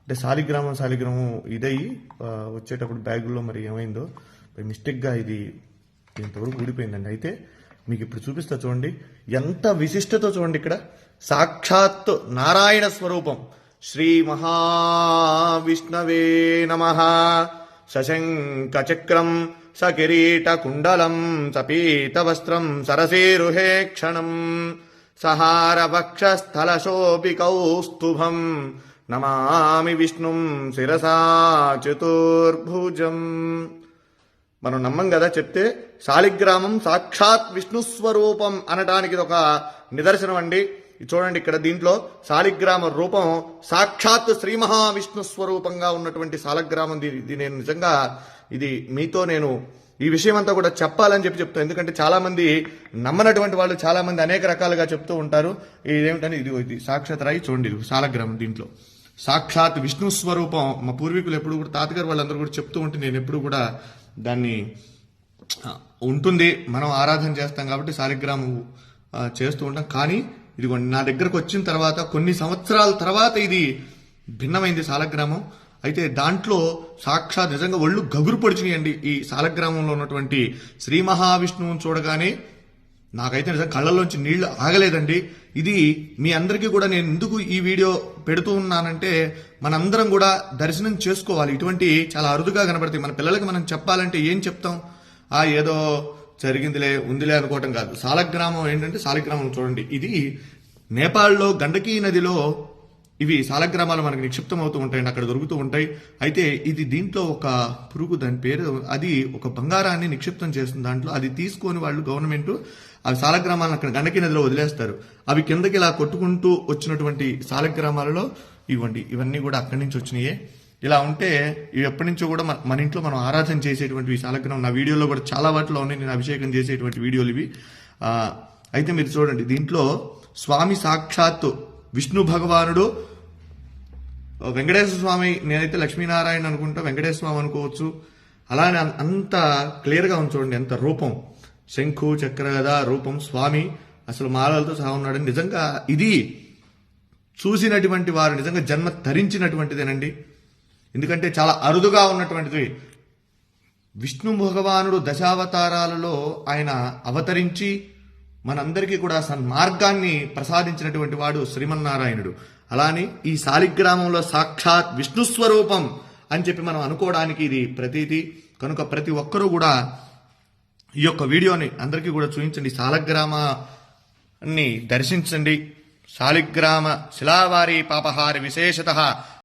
అంటే శాలిగ్రామం ఇదయ్యి వచ్చేటప్పుడు బ్యాగుల్లో మరి ఏమైందో మిస్టేక్గా ఇది ఇంతవరకు ఊడిపోయిందండి. అయితే మీకు ఇప్పుడు చూపిస్తా చూడండి, ఎంత విశిష్టతో చూడండి. ఇక్కడ సాక్షాత్ నారాయణ స్వరూపం శ్రీ మహావిష్ణవే నమః. సశంఖ చక్రం సకిరీట కుండలం సపీత వస్త్రం సరసేరుహే క్షణం సహార వక్షస్థల శోభికౌస్తుభం నమామి విష్ణుం శిరసా చతుర్భుజం. మనం నమ్మం కదా చెప్తే. శాలిగ్రామం సాక్షాత్ విష్ణు స్వరూపం అనడానికి ఇది ఒక నిదర్శనం అండి. చూడండి ఇక్కడ దీంట్లో శాలిగ్రామ రూపం సాక్షాత్ శ్రీ మహావిష్ణు స్వరూపంగా ఉన్నటువంటి శాలిగ్రామం. ఇది నేను నిజంగా ఇది మీతో నేను ఈ విషయం అంతా కూడా చెప్పాలని చెప్తాను. ఎందుకంటే చాలా మంది నమ్మనటువంటి వాళ్ళు చాలా మంది అనేక రకాలుగా చెప్తూ ఉంటారు. ఇదేమిటని ఇది సాక్షాత్ రాయి చూడండి, ఇది శాలిగ్రామం. దీంట్లో సాక్షాత్ విష్ణు స్వరూపం. మా పూర్వీకులు ఎప్పుడు కూడా తాతగారు వాళ్ళందరూ కూడా చెప్తూ ఉంటే నేను ఎప్పుడు కూడా దాన్ని ఉంటుంది, మనం ఆరాధన చేస్తాం కాబట్టి శాలిగ్రామం చేస్తూ ఉంటాం. కానీ ఇదిగోండి నా దగ్గరకు వచ్చిన తర్వాత కొన్ని సంవత్సరాల తర్వాత ఇది భిన్నమైంది శాలిగ్రామం. అయితే దాంట్లో సాక్షాత్ నిజంగా ఒళ్ళు గగురు పొడిచినాయండి. ఈ శాలిగ్రామంలో ఉన్నటువంటి శ్రీ మహావిష్ణువుని చూడగానే నాకైతే నిజంగా కళ్ళల్లోంచి నీళ్లు ఆగలేదండి. ఇది మీ అందరికీ కూడా నేను ఎందుకు ఈ వీడియో పెడుతూ ఉన్నానంటే మనందరం కూడా దర్శనం చేసుకోవాలి. ఇటువంటి చాలా అరుదుగా కనబడతాయి. మన పిల్లలకి మనం చెప్పాలంటే ఏం చెప్తాం? ఏదో జరిగిందిలే ఉందిలే అనుకోవటం కాదు. శాలిగ్రామం ఏంటంటే శాలిగ్రామం చూడండి, ఇది నేపాల్లో గండకీ నదిలో ఇవి శాలిగ్రామాలు మనకు నిక్షిప్తం అవుతూ ఉంటాయండి, అక్కడ దొరుకుతూ ఉంటాయి. అయితే ఇది దీంట్లో ఒక పురుగు, దాని పేరు, అది ఒక బంగారాన్ని నిక్షిప్తం చేస్తుంది దాంట్లో. అది తీసుకొని వాళ్ళు గవర్నమెంట్ అవి శాలిగ్రామాలను అక్కడ గండకీ నదిలో వదిలేస్తారు. అవి కిందకి ఇలా కొట్టుకుంటూ వచ్చినటువంటి శాలిగ్రామాలలో ఇవన్నీ కూడా అక్కడి నుంచి వచ్చినాయే. ఇలా ఉంటే ఇవి ఎప్పటి నుంచో కూడా మన ఇంట్లో మనం ఆరాధన చేసేటువంటి శాలిగ్రామం. నా వీడియోలో కూడా చాలా వాటిలో ఉన్నాయి, నేను అభిషేకం చేసేటువంటి వీడియోలు ఇవి. అయితే మీరు చూడండి, దీంట్లో స్వామి సాక్షాత్తు విష్ణు భగవానుడు, వెంకటేశ్వర స్వామి, నేనైతే లక్ష్మీనారాయణ అనుకుంటా, వెంకటేశ్వర స్వామి అనుకోవచ్చు. అలానే అంత క్లియర్గా ఉంది చూడండి, ఎంత రూపం, శంఖు చక్ర గద రూపం, స్వామి అసలు మాలలతో సహా ఉన్నాడు. నిజంగా ఇది చూసినటువంటి వారు నిజంగా జన్మ ధరించినటువంటిదేనండి. ఎందుకంటే చాలా అరుదుగా ఉన్నటువంటిది. విష్ణు భగవానుడు దశావతారాలలో ఆయన అవతరించి మనందరికీ కూడా సన్మార్గాన్ని ప్రసాదించినటువంటి వాడు శ్రీమన్నారాయణుడు. అలానే ఈ శాలిగ్రామంలో సాక్షాత్ విష్ణు స్వరూపం అని చెప్పి మనం అనుకోవడానికి ఇది ప్రతీతి. కనుక ప్రతి ఒక్కరూ కూడా ఈ యొక్క వీడియోని అందరికీ కూడా చూపించండి, శాలిగ్రామాన్ని దర్శించండి. శాలిగ్రామ శిలావారి పాపహారి విశేషత